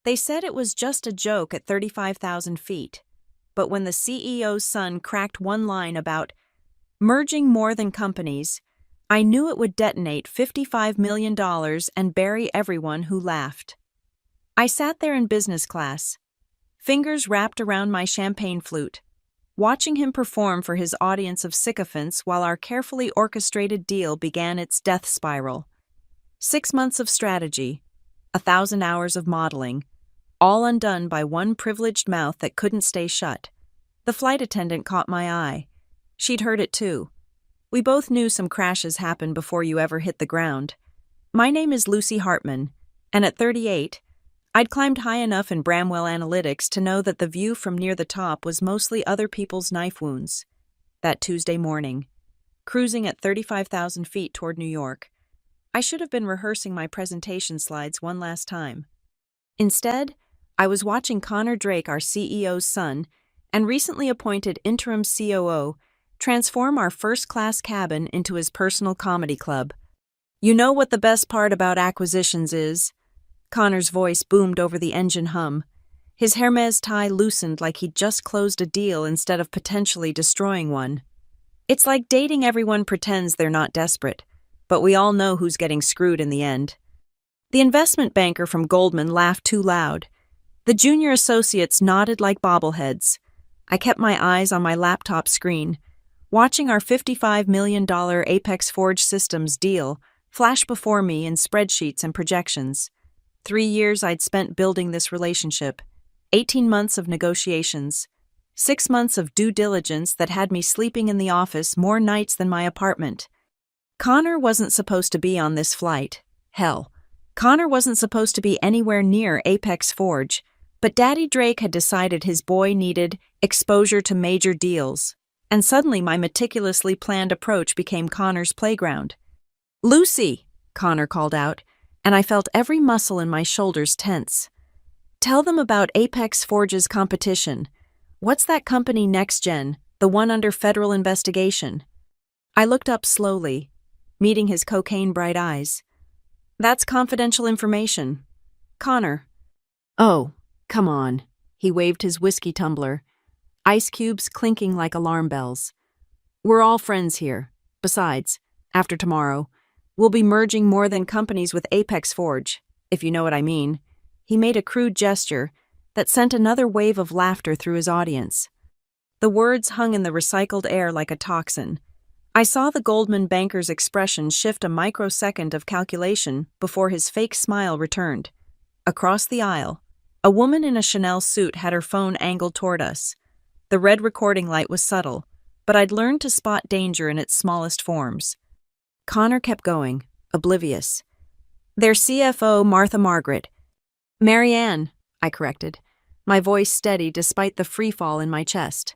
They said it was just a joke at 35,000 feet. But when the CEO's son cracked one line about merging more than companies, I knew it would detonate $55 million and bury everyone who laughed. I sat there in business class, fingers wrapped around my champagne flute, watching him perform for his audience of sycophants while our carefully orchestrated deal began its death spiral. 6 months of strategy, 1,000 hours of modeling, all undone by one privileged mouth that couldn't stay shut. The flight attendant caught my eye. She'd heard it too. We both knew some crashes happen before you ever hit the ground. My name is Lucy Hartman, and at 38, I'd climbed high enough in Bramwell Analytics to know that the view from near the top was mostly other people's knife wounds. That Tuesday morning, cruising at 35,000 feet toward New York, I should have been rehearsing my presentation slides one last time. Instead, I was watching Connor Drake, our CEO's son, and recently appointed interim COO, transform our first-class cabin into his personal comedy club. You know what the best part about acquisitions is? Connor's voice boomed over the engine hum. His Hermes tie loosened like he'd just closed a deal instead of potentially destroying one. It's like dating everyone pretends they're not desperate, but we all know who's getting screwed in the end. The investment banker from Goldman laughed too loud. The junior associates nodded like bobbleheads. I kept my eyes on my laptop screen, watching our $55 million Apex Forge Systems deal flash before me in spreadsheets and projections. 3 years I'd spent building this relationship, 18 months of negotiations, 6 months of due diligence that had me sleeping in the office more nights than my apartment. Connor wasn't supposed to be on this flight. Hell, Connor wasn't supposed to be anywhere near Apex Forge, but Daddy Drake had decided his boy needed exposure to major deals, and suddenly my meticulously planned approach became Connor's playground. "Lucy," Connor called out, and I felt every muscle in my shoulders tense. "Tell them about Apex Forge's competition. What's that company Next Gen, the one under federal investigation?" I looked up slowly, meeting his cocaine-bright eyes. "That's confidential information. Connor." "Oh, come on." He waved his whiskey tumbler, ice cubes clinking like alarm bells. "We're all friends here. Besides, after tomorrow, we'll be merging more than companies with Apex Forge, if you know what I mean." He made a crude gesture that sent another wave of laughter through his audience. The words hung in the recycled air like a toxin. I saw the Goldman banker's expression shift a microsecond of calculation before his fake smile returned. Across the aisle, a woman in a Chanel suit had her phone angled toward us. The red recording light was subtle, but I'd learned to spot danger in its smallest forms. Connor kept going, oblivious. "Their CFO, Martha Margaret." "Marianne," I corrected, my voice steady despite the freefall in my chest.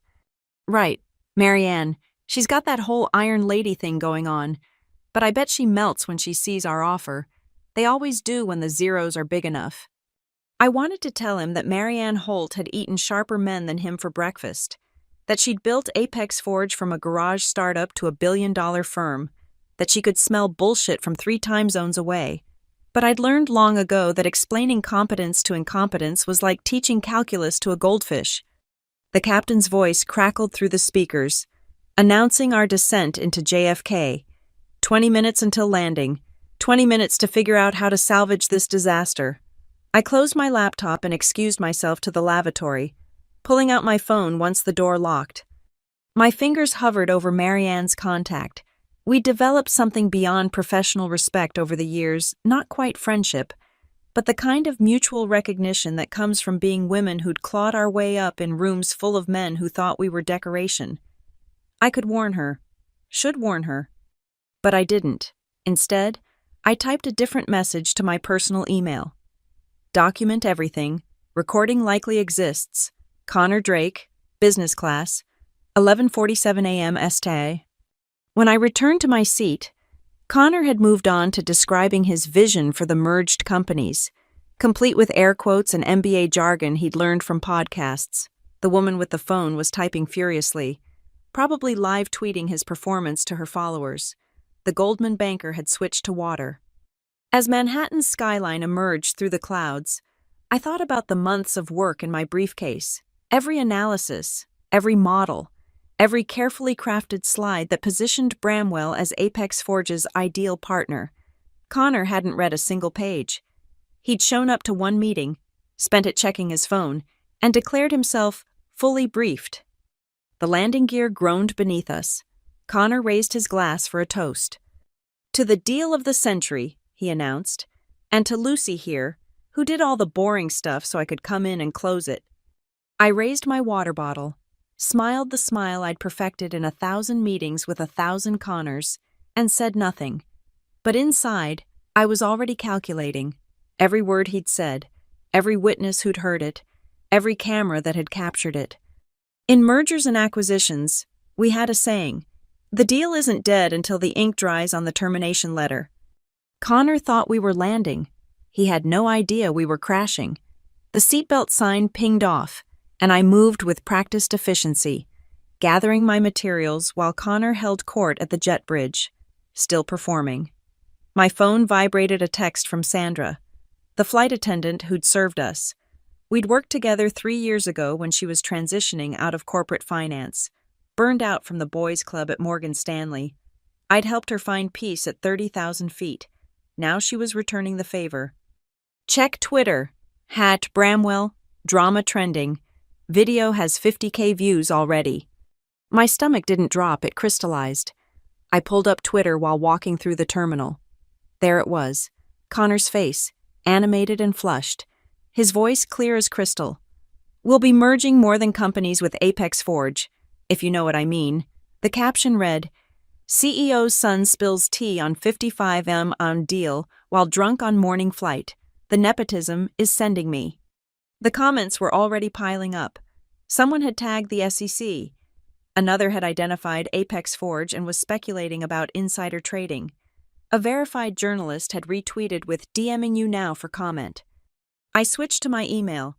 "Right, Marianne. She's got that whole Iron Lady thing going on, but I bet she melts when she sees our offer. They always do when the zeros are big enough." I wanted to tell him that Marianne Holt had eaten sharper men than him for breakfast, that she'd built Apex Forge from a garage startup to a billion-dollar firm, that she could smell bullshit from 3 time zones away. But I'd learned long ago that explaining competence to incompetence was like teaching calculus to a goldfish. The captain's voice crackled through the speakers, announcing our descent into JFK. 20 minutes until landing. 20 minutes to figure out how to salvage this disaster. I closed my laptop and excused myself to the lavatory, pulling out my phone once the door locked. My fingers hovered over Marianne's contact. We developed something beyond professional respect over the years, not quite friendship, but the kind of mutual recognition that comes from being women who'd clawed our way up in rooms full of men who thought we were decoration. I could warn her, should warn her, but I didn't. Instead, I typed a different message to my personal email. "Document everything. Recording likely exists. Connor Drake, business class, 11:47 a.m. STA." When I returned to my seat, Connor had moved on to describing his vision for the merged companies, complete with air quotes and MBA jargon he'd learned from podcasts. The woman with the phone was typing furiously, probably live tweeting his performance to her followers. The Goldman banker had switched to water. As Manhattan's skyline emerged through the clouds, I thought about the months of work in my briefcase, every analysis, every model, every carefully crafted slide that positioned Bramwell as Apex Forge's ideal partner. Connor hadn't read a single page. He'd shown up to one meeting, spent it checking his phone, and declared himself fully briefed. The landing gear groaned beneath us. Connor raised his glass for a toast. "To the deal of the century," he announced, "and to Lucy here, who did all the boring stuff so I could come in and close it." I raised my water bottle, smiled the smile I'd perfected in 1,000 meetings with 1,000 Connors, and said nothing. But inside, I was already calculating every word he'd said, every witness who'd heard it, every camera that had captured it. In mergers and acquisitions, we had a saying, "The deal isn't dead until the ink dries on the termination letter." Connor thought we were landing. He had no idea we were crashing. The seatbelt sign pinged off, and I moved with practiced efficiency, gathering my materials while Connor held court at the jet bridge, still performing. My phone vibrated a text from Sandra, the flight attendant who'd served us. We'd worked together 3 years ago when she was transitioning out of corporate finance, burned out from the boys' club at Morgan Stanley. I'd helped her find peace at 30,000 feet. Now she was returning the favor. "Check Twitter. @Bramwell. Drama trending. Video has 50K views already." My stomach didn't drop, it crystallized. I pulled up Twitter while walking through the terminal. There it was, Connor's face, animated and flushed, his voice clear as crystal. "We'll be merging more than companies with Apex Forge, if you know what I mean." The caption read, "CEO's son spills tea on 55M on deal while drunk on morning flight. The nepotism is sending me." The comments were already piling up. Someone had tagged the SEC. Another had identified Apex Forge and was speculating about insider trading. A verified journalist had retweeted with "DMing you now for comment." I switched to my email.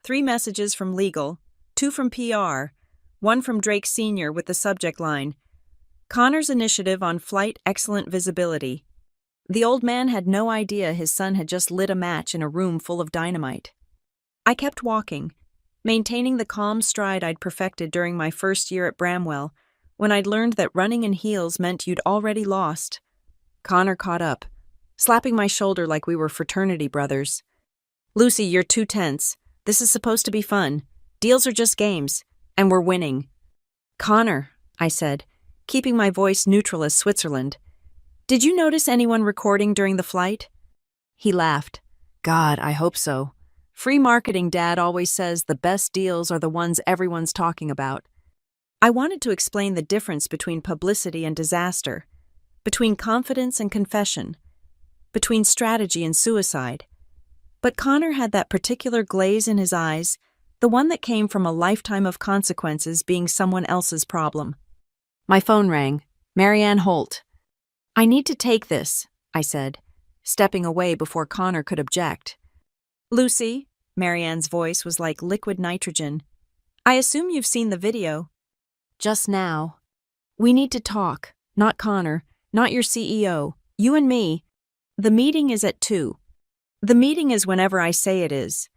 3 messages from legal, 2 from PR, 1 from Drake Sr. with the subject line, "Connor's initiative on flight excellent visibility." The old man had no idea his son had just lit a match in a room full of dynamite. I kept walking, maintaining the calm stride I'd perfected during my first year at Bramwell, when I'd learned that running in heels meant you'd already lost. Connor caught up, slapping my shoulder like we were fraternity brothers. "Lucy, you're too tense. This is supposed to be fun. Deals are just games, and we're winning." "Connor," I said, keeping my voice neutral as Switzerland, "did you notice anyone recording during the flight?" He laughed. "God, I hope so. Free marketing dad always says the best deals are the ones everyone's talking about." I wanted to explain the difference between publicity and disaster, between confidence and confession, between strategy and suicide. But Connor had that particular glaze in his eyes, the one that came from a lifetime of consequences being someone else's problem. My phone rang. Marianne Holt. "I need to take this," I said, stepping away before Connor could object. "Lucy," Marianne's voice was like liquid nitrogen. "I assume you've seen the video." "Just now." "We need to talk. Not Connor, not your CEO. You and me. The meeting is at 2. The meeting is whenever I say it is.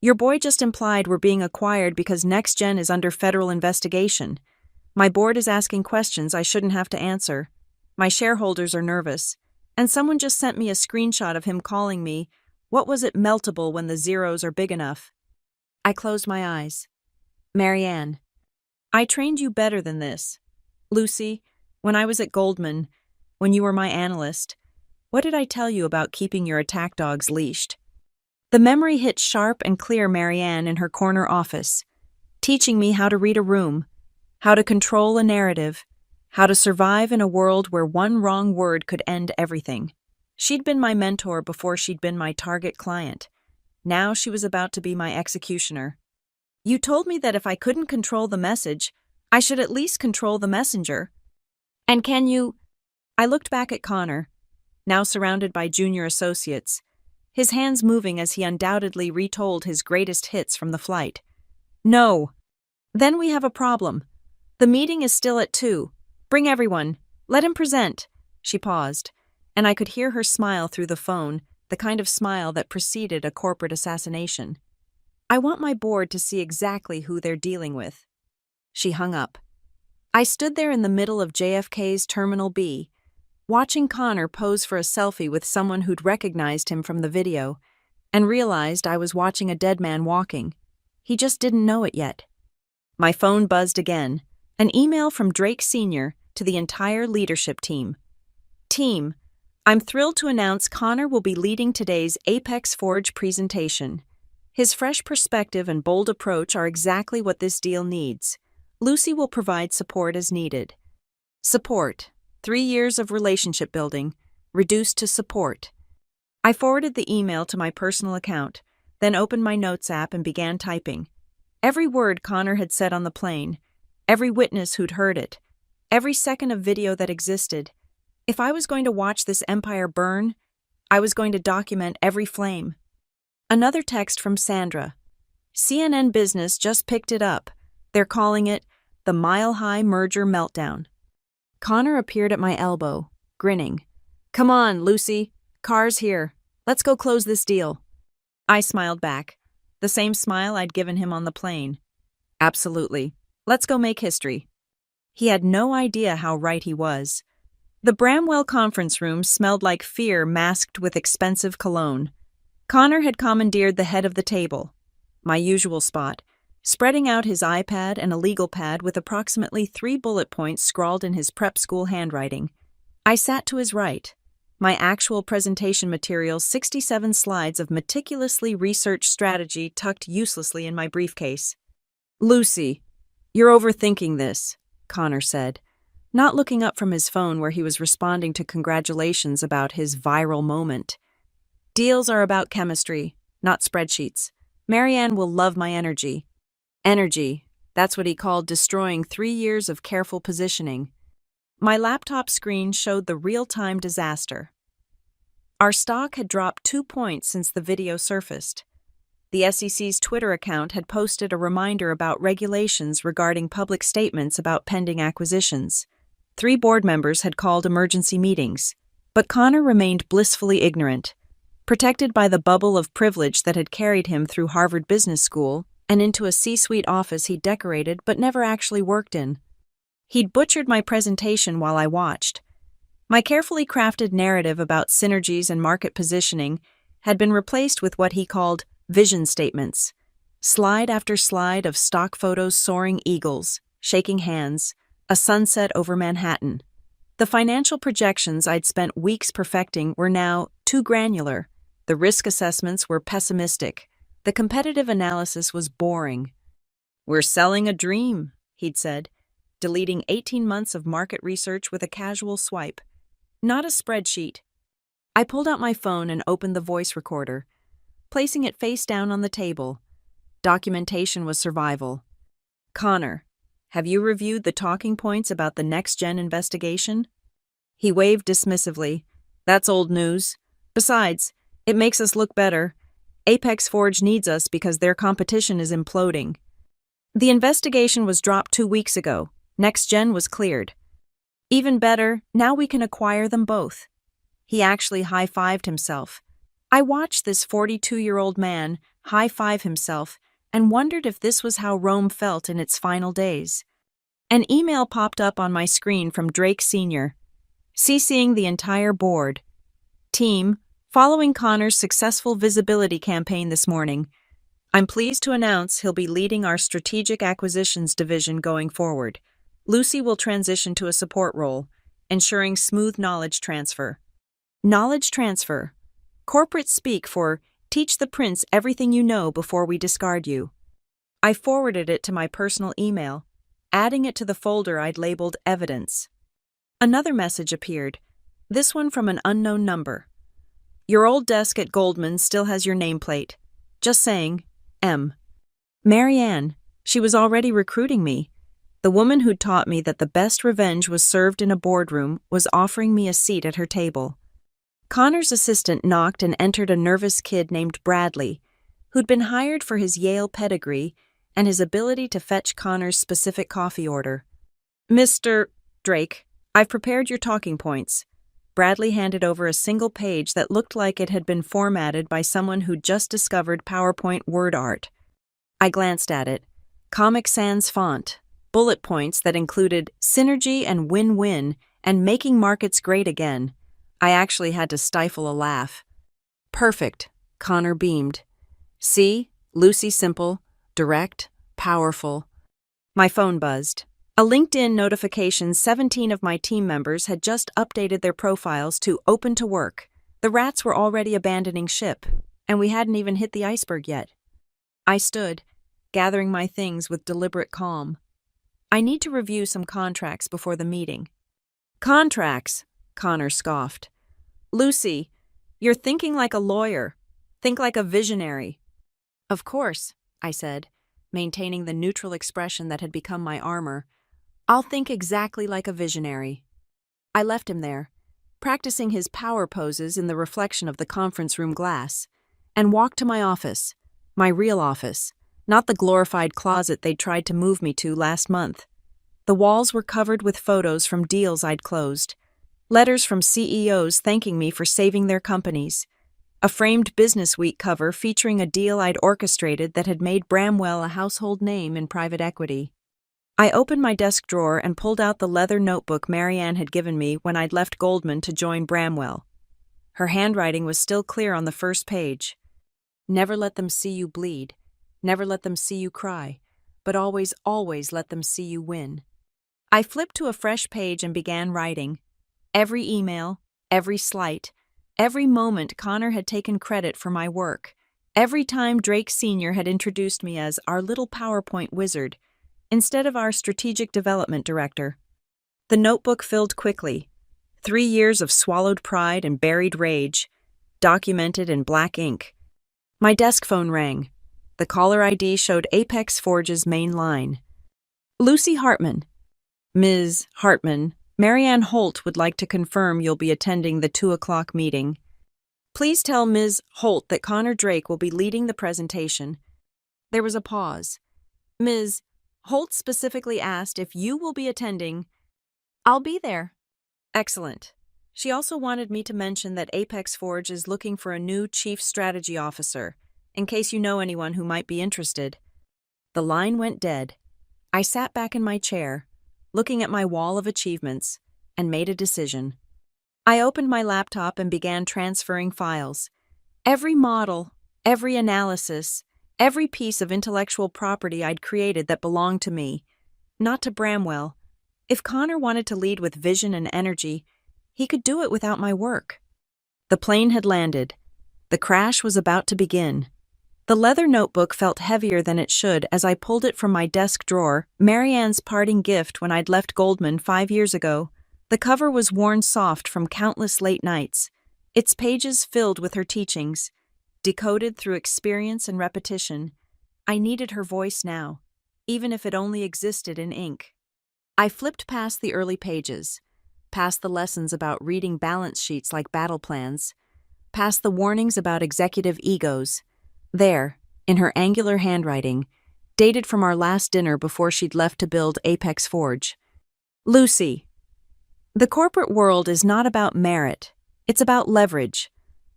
Your boy just implied we're being acquired because NextGen is under federal investigation. My board is asking questions I shouldn't have to answer. My shareholders are nervous. And someone just sent me a screenshot of him calling me, what was it, meltable when the zeros are big enough." I closed my eyes. "Marianne, I trained you better than this. Lucy, when I was at Goldman, when you were my analyst, what did I tell you about keeping your attack dogs leashed?" The memory hit sharp and clear Marianne in her corner office, teaching me how to read a room, how to control a narrative, how to survive in a world where one wrong word could end everything. She'd been my mentor before she'd been my target client. Now she was about to be my executioner. "You told me that if I couldn't control the message, I should at least control the messenger. And can you—" I looked back at Connor, now surrounded by junior associates, his hands moving as he undoubtedly retold his greatest hits from the flight. "No." "Then we have a problem. The meeting is still at 2. Bring everyone. Let him present." She paused, and I could hear her smile through the phone, the kind of smile that preceded a corporate assassination. I want my board to see exactly who they're dealing with. She hung up. I stood there in the middle of JFK's Terminal B, watching Connor pose for a selfie with someone who'd recognized him from the video, and realized I was watching a dead man walking. He just didn't know it yet. My phone buzzed again, an email from Drake Sr. to the entire leadership team. Team, I'm thrilled to announce Connor will be leading today's Apex Forge presentation. His fresh perspective and bold approach are exactly what this deal needs. Lucy will provide support as needed. Support. 3 years of relationship building, reduced to support. I forwarded the email to my personal account, then opened my notes app and began typing. Every word Connor had said on the plane, every witness who'd heard it, every second of video that existed. If I was going to watch this empire burn, I was going to document every flame. Another text from Sandra. CNN Business just picked it up. They're calling it the Mile High Merger Meltdown. Connor appeared at my elbow, grinning. Come on, Lucy. Car's here. Let's go close this deal. I smiled back, the same smile I'd given him on the plane. Absolutely. Let's go make history. He had no idea how right he was. The Bramwell conference room smelled like fear masked with expensive cologne. Connor had commandeered the head of the table, my usual spot, spreading out his iPad and a legal pad with approximately 3 bullet points scrawled in his prep school handwriting. I sat to his right, my actual presentation material 67 slides of meticulously researched strategy tucked uselessly in my briefcase. Lucy, you're overthinking this, Connor said, not looking up from his phone where he was responding to congratulations about his viral moment. Deals are about chemistry, not spreadsheets. Marianne will love my energy. Energy, that's what he called destroying 3 years of careful positioning. My laptop screen showed the real-time disaster. Our stock had dropped 2 points since the video surfaced. The SEC's Twitter account had posted a reminder about regulations regarding public statements about pending acquisitions. 3 board members had called emergency meetings, but Connor remained blissfully ignorant, protected by the bubble of privilege that had carried him through Harvard Business School and into a C-suite office he decorated but never actually worked in. He'd butchered my presentation while I watched. My carefully crafted narrative about synergies and market positioning had been replaced with what he called vision statements. Slide after slide of stock photos soaring eagles, shaking hands, a sunset over Manhattan. The financial projections I'd spent weeks perfecting were now too granular. The risk assessments were pessimistic. The competitive analysis was boring. We're selling a dream, he'd said, deleting 18 months of market research with a casual swipe. Not a spreadsheet. I pulled out my phone and opened the voice recorder, placing it face down on the table. Documentation was survival. Connor, have you reviewed the talking points about the next-gen investigation? He waved dismissively. That's old news. Besides, it makes us look better. Apex Forge needs us because their competition is imploding. The investigation was dropped 2 weeks ago. Next-gen was cleared. Even better, now we can acquire them both. He actually high-fived himself. I watched this 42-year-old man high-five himself and wondered if this was how Rome felt in its final days. An email popped up on my screen from Drake Sr., CCing the entire board. Team, following Connor's successful visibility campaign this morning, I'm pleased to announce he'll be leading our strategic acquisitions division going forward. Lucy will transition to a support role, ensuring smooth knowledge transfer. Knowledge transfer. Corporate speak for teach the prince everything you know before we discard you. I forwarded it to my personal email, adding it to the folder I'd labeled evidence. Another message appeared, this one from an unknown number. Your old desk at Goldman still has your nameplate. Just saying, M. Marianne, she was already recruiting me. The woman who'd taught me that the best revenge was served in a boardroom was offering me a seat at her table. Connor's assistant knocked and entered a nervous kid named Bradley, who'd been hired for his Yale pedigree and his ability to fetch Connor's specific coffee order. Mr. Drake, I've prepared your talking points. Bradley handed over a single page that looked like it had been formatted by someone who'd just discovered PowerPoint word art. I glanced at it. Comic Sans font, bullet points that included synergy and win-win and making markets great again. I actually had to stifle a laugh. Perfect, Connor beamed. See? Lucy simple, direct, powerful. My phone buzzed. A LinkedIn notification 17 of my team members had just updated their profiles to open to work. The rats were already abandoning ship, and we hadn't even hit the iceberg yet. I stood, gathering my things with deliberate calm. I need to review some contracts before the meeting. Contracts, Connor scoffed. Lucy, you're thinking like a lawyer. Think like a visionary. Of course, I said, maintaining the neutral expression that had become my armor. I'll think exactly like a visionary. I left him there, practicing his power poses in the reflection of the conference room glass, and walked to my office, my real office, not the glorified closet they'd tried to move me to last month. The walls were covered with photos from deals I'd closed, letters from CEOs thanking me for saving their companies, a framed Business Week cover featuring a deal I'd orchestrated that had made Bramwell a household name in private equity. I opened my desk drawer and pulled out the leather notebook Marianne had given me when I'd left Goldman to join Bramwell. Her handwriting was still clear on the first page. Never let them see you bleed. Never let them see you cry. But always, always let them see you win. I flipped to a fresh page and began writing. Every email, every slight, every moment Connor had taken credit for my work. Every time Drake Sr. had introduced me as our little PowerPoint wizard, instead of our strategic development director. The notebook filled quickly. 3 years of swallowed pride and buried rage, documented in black ink. My desk phone rang. The caller ID showed Apex Forge's main line. Lucy Hartman. Ms. Hartman, Marianne Holt would like to confirm you'll be attending the 2:00 meeting. Please tell Ms. Holt that Connor Drake will be leading the presentation. There was a pause. Ms. Holt specifically asked if you will be attending. I'll be there. Excellent. She also wanted me to mention that Apex Forge is looking for a new chief strategy officer, in case you know anyone who might be interested. The line went dead. I sat back in my chair, looking at my wall of achievements, and made a decision. I opened my laptop and began transferring files. Every model, every analysis, every piece of intellectual property I'd created that belonged to me, not to Bramwell. If Connor wanted to lead with vision and energy, he could do it without my work. The plane had landed. The crash was about to begin. The leather notebook felt heavier than it should as I pulled it from my desk drawer, Marianne's parting gift when I'd left Goldman 5 years ago. The cover was worn soft from countless late nights, its pages filled with her teachings, decoded through experience and repetition. I needed her voice now, even if it only existed in ink. I flipped past the early pages, past the lessons about reading balance sheets like battle plans, past the warnings about executive egos. There, in her angular handwriting, dated from our last dinner before she'd left to build Apex Forge. Lucy, the corporate world is not about merit, it's about leverage.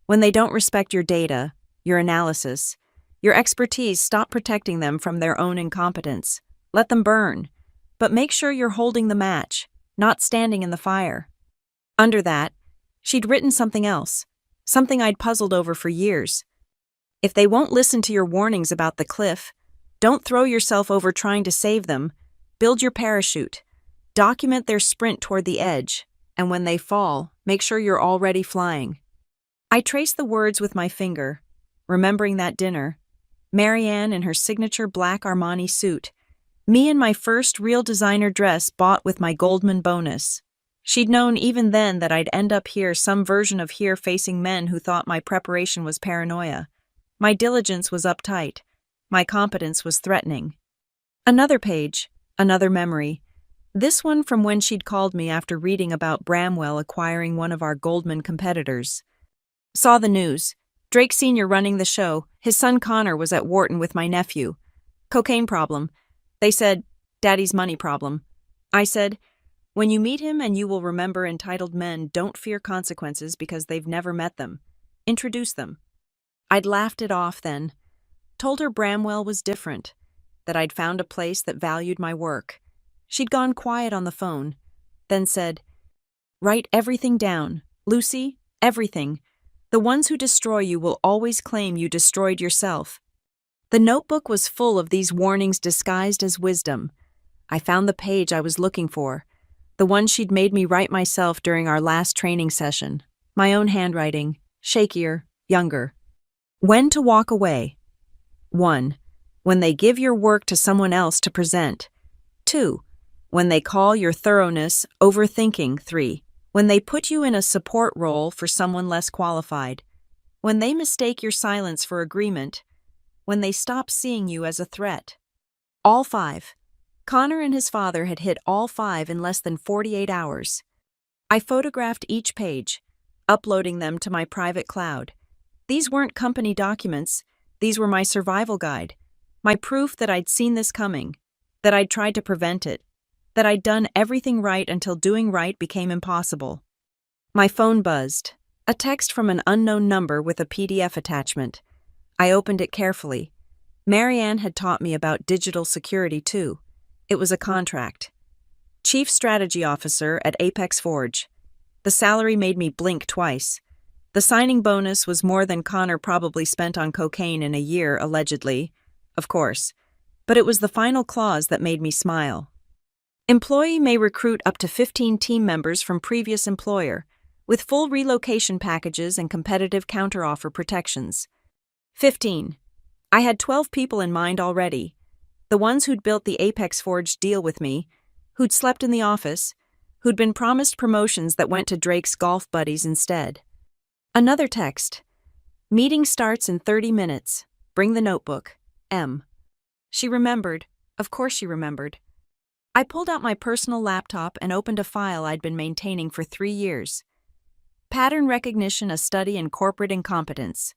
When they don't respect your data, your analysis, your expertise, stop protecting them from their own incompetence. Let them burn, but make sure you're holding the match, not standing in the fire. Under that, she'd written something else, something I'd puzzled over for years. If they won't listen to your warnings about the cliff, don't throw yourself over trying to save them. Build your parachute. Document their sprint toward the edge, and when they fall, make sure you're already flying. I traced the words with my finger, remembering that dinner. Marianne in her signature black Armani suit. Me in my first real designer dress bought with my Goldman bonus. She'd known even then that I'd end up here, some version of here, facing men who thought my preparation was paranoia. My diligence was uptight. My competence was threatening. Another page, another memory. This one from when she'd called me after reading about Bramwell acquiring one of our Goldman competitors. Saw the news. Drake Sr. running the show. His son Connor was at Wharton with my nephew. Cocaine problem. They said, Daddy's money problem. I said, When you meet him and you will remember entitled men don't fear consequences because they've never met them. Introduce them. I'd laughed it off then. Told her Bramwell was different, that I'd found a place that valued my work. She'd gone quiet on the phone, then said, "Write everything down, Lucy, everything. The ones who destroy you will always claim you destroyed yourself." The notebook was full of these warnings disguised as wisdom. I found the page I was looking for, the one she'd made me write myself during our last training session. My own handwriting, shakier, younger. When to walk away. 1. When they give your work to someone else to present. 2. When they call your thoroughness overthinking. 3. When they put you in a support role for someone less qualified. When they mistake your silence for agreement. When they stop seeing you as a threat. All 5. Connor and his father had hit all 5 in less than 48 hours. I photographed each page, uploading them to my private cloud. These weren't company documents, these were my survival guide, my proof that I'd seen this coming, that I'd tried to prevent it, that I'd done everything right until doing right became impossible. My phone buzzed, a text from an unknown number with a PDF attachment. I opened it carefully. Marianne had taught me about digital security too. It was a contract. Chief Strategy Officer at Apex Forge. The salary made me blink twice. The signing bonus was more than Connor probably spent on cocaine in a year, allegedly. Of course. But it was the final clause that made me smile. Employee may recruit up to 15 team members from previous employer, with full relocation packages and competitive counteroffer protections. 15. I had 12 people in mind already. The ones who'd built the Apex Forge deal with me, who'd slept in the office, who'd been promised promotions that went to Drake's golf buddies instead. Another text. Meeting starts in 30 minutes. Bring the notebook. M. She remembered. Of course she remembered. I pulled out my personal laptop and opened a file I'd been maintaining for 3 years. Pattern recognition, a study in corporate incompetence.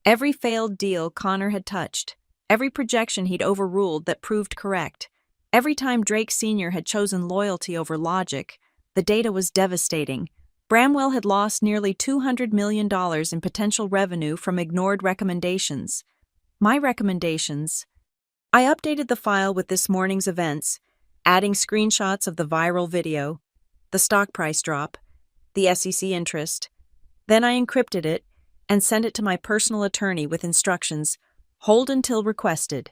Every failed deal Connor had touched. Every projection he'd overruled that proved correct. Every time Drake Sr. had chosen loyalty over logic, the data was devastating. Bramwell had lost nearly $200 million in potential revenue from ignored recommendations. My recommendations. I updated the file with this morning's events, adding screenshots of the viral video, the stock price drop, the SEC interest. Then I encrypted it and sent it to my personal attorney with instructions, hold until requested.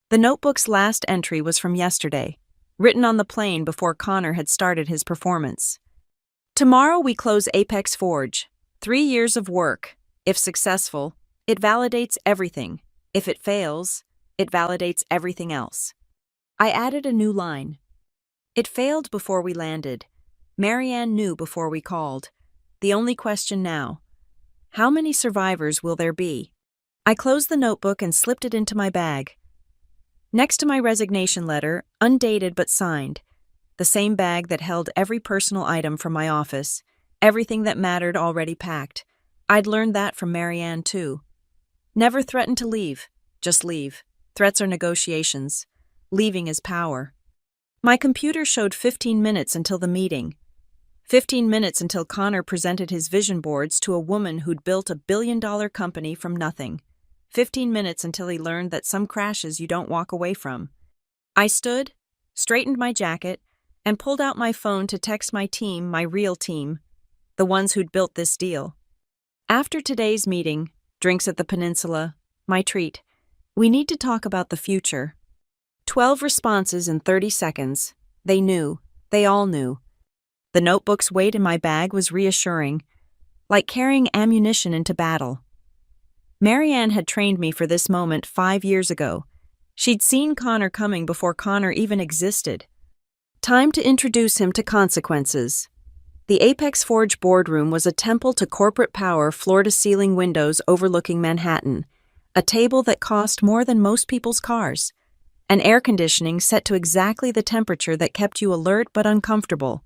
The notebook's last entry was from yesterday, written on the plane before Connor had started his performance. Tomorrow we close Apex Forge. 3 years of work. If successful, it validates everything. If it fails, it validates everything else. I added a new line. It failed before we landed. Marianne knew before we called. The only question now, how many survivors will there be? I closed the notebook and slipped it into my bag. Next to my resignation letter, undated but signed, the same bag that held every personal item from my office, everything that mattered already packed. I'd learned that from Marianne too. Never threaten to leave, just leave. Threats are negotiations. Leaving is power. My computer showed 15 minutes until the meeting. 15 minutes until Connor presented his vision boards to a woman who'd built a billion-dollar company from nothing. 15 minutes until he learned that some crashes you don't walk away from. I stood, straightened my jacket, and pulled out my phone to text my team, my real team, the ones who'd built this deal. After today's meeting, drinks at the Peninsula, my treat, we need to talk about the future. 12 responses in 30 seconds. They knew. They all knew. The notebook's weight in my bag was reassuring, like carrying ammunition into battle. Marianne had trained me for this moment 5 years ago. She'd seen Connor coming before Connor even existed. Time to introduce him to consequences. The Apex Forge boardroom was a temple to corporate power, floor-to-ceiling windows overlooking Manhattan, a table that cost more than most people's cars, and air conditioning set to exactly the temperature that kept you alert but uncomfortable.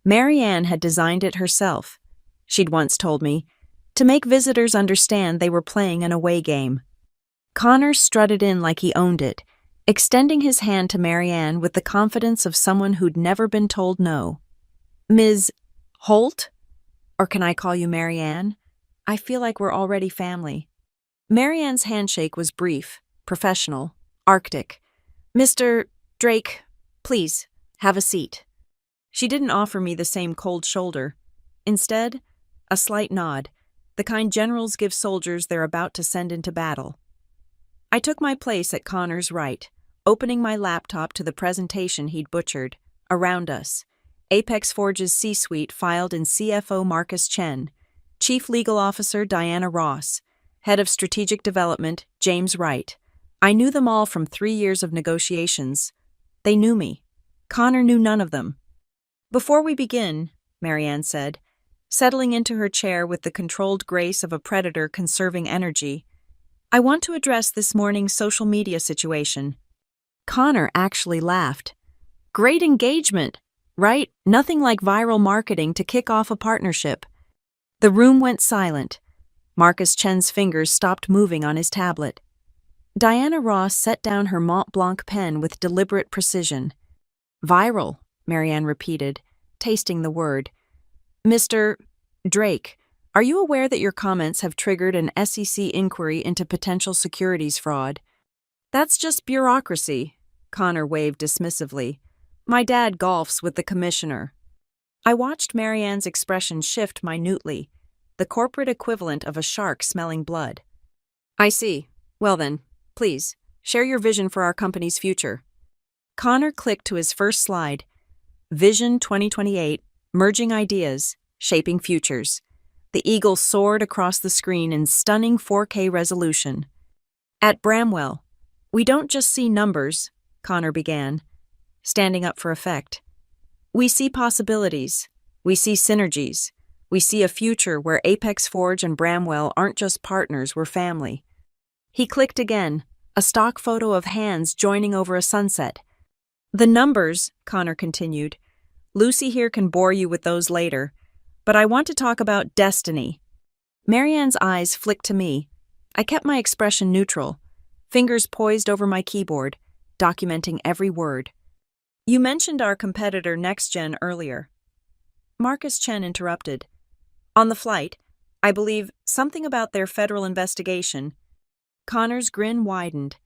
Marianne had designed it herself, she'd once told me, to make visitors understand they were playing an away game. Connor strutted in like he owned it, extending his hand to Marianne with the confidence of someone who'd never been told no. Ms. Holt? Or can I call you Marianne? I feel like we're already family. Marianne's handshake was brief, professional, arctic. Mr. Drake, please, have a seat. She didn't offer me the same cold shoulder. Instead, a slight nod, the kind generals give soldiers they're about to send into battle. I took my place at Connor's right, opening my laptop to the presentation he'd butchered. Around us, Apex Forge's C-suite filed in CFO Marcus Chen, Chief Legal Officer Diana Ross, Head of Strategic Development James Wright. I knew them all from 3 years of negotiations. They knew me. Connor knew none of them. Before we begin, Marianne said, settling into her chair with the controlled grace of a predator conserving energy, I want to address this morning's social media situation. Connor actually laughed. Great engagement, right? Nothing like viral marketing to kick off a partnership. The room went silent. Marcus Chen's fingers stopped moving on his tablet. Diana Ross set down her Mont Blanc pen with deliberate precision. Viral, Marianne repeated, tasting the word. Mr. Drake, are you aware that your comments have triggered an SEC inquiry into potential securities fraud? That's just bureaucracy, Connor waved dismissively. My dad golfs with the commissioner. I watched Marianne's expression shift minutely, the corporate equivalent of a shark smelling blood. I see. Well then, please, share your vision for our company's future. Connor clicked to his first slide. Vision 2028, Merging Ideas, Shaping Futures. The eagle soared across the screen in stunning 4K resolution. At Bramwell, we don't just see numbers, Connor began, standing up for effect. We see possibilities. We see synergies. We see a future where Apex Forge and Bramwell aren't just partners, we're family. He clicked again, a stock photo of hands joining over a sunset. The numbers, Connor continued. Lucy here can bore you with those later, but I want to talk about destiny. Marianne's eyes flicked to me. I kept my expression neutral, fingers poised over my keyboard, documenting every word. You mentioned our competitor NextGen earlier. Marcus Chen interrupted. On the flight, I believe something about their federal investigation. Connor's grin widened.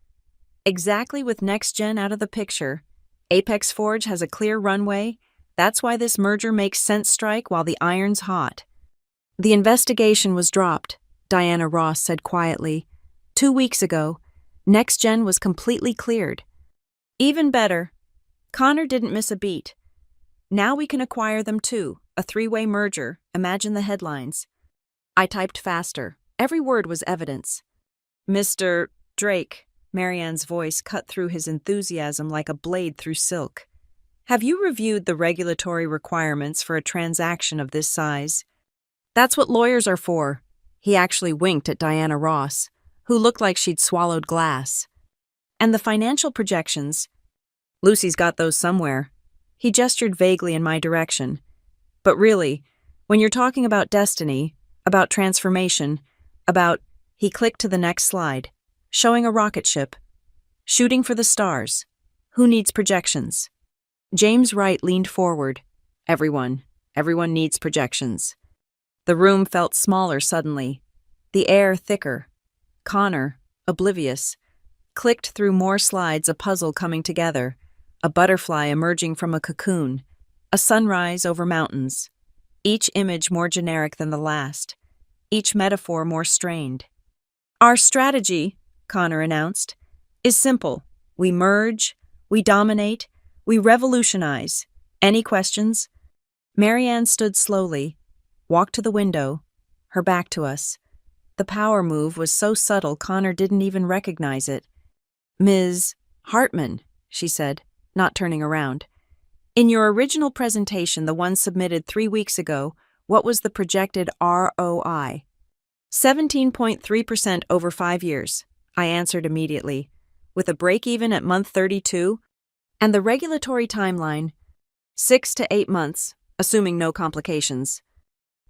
Exactly, with NextGen out of the picture, Apex Forge has a clear runway. That's why this merger makes sense. Strike while the iron's hot. The investigation was dropped, Diana Ross said quietly. 2 weeks ago, NextGen was completely cleared. Even better, Connor didn't miss a beat. Now we can acquire them too, a 3-way merger, imagine the headlines. I typed faster. Every word was evidence. Mr. Drake, Marianne's voice cut through his enthusiasm like a blade through silk. Have you reviewed the regulatory requirements for a transaction of this size? That's what lawyers are for. He actually winked at Diana Ross, who looked like she'd swallowed glass. And the financial projections? Lucy's got those somewhere. He gestured vaguely in my direction. But really, when you're talking about destiny, about transformation, about... He clicked to the next slide, showing a rocket ship. Shooting for the stars. Who needs projections? James Wright leaned forward. Everyone needs projections. The room felt smaller suddenly, the air thicker. Connor, oblivious, clicked through more slides, a puzzle coming together, a butterfly emerging from a cocoon, a sunrise over mountains. Each image more generic than the last, each metaphor more strained. Our strategy, Connor announced, is simple. We merge, we dominate, we revolutionize. Any questions? Marianne stood slowly, walked to the window, her back to us. The power move was so subtle Connor didn't even recognize it. Ms. Hartman, she said, not turning around. In your original presentation, the one submitted 3 weeks ago, what was the projected ROI? 17.3% over 5 years, I answered immediately, with a break-even at month 32, and the regulatory timeline, 6 to 8 months, assuming no complications.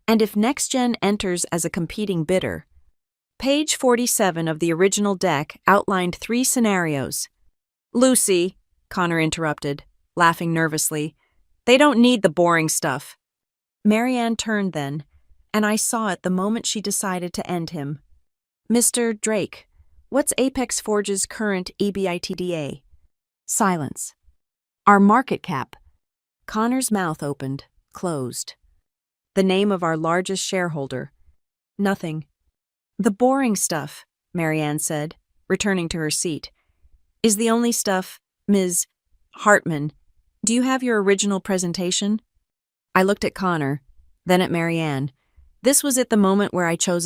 And if NextGen enters as a competing bidder, page 47 of the original deck outlined 3 scenarios. Lucy, Connor interrupted, laughing nervously. They don't need the boring stuff. Marianne turned then, and I saw it the moment she decided to end him. Mr. Drake, what's Apex Forge's current EBITDA? Silence. Our market cap. Connor's mouth opened, closed. The name of our largest shareholder. Nothing. The boring stuff, Marianne said, returning to her seat, is the only stuff, Ms. Hartman. Do you have your original presentation? I looked at Connor, then at Marianne. This was at the moment where I chose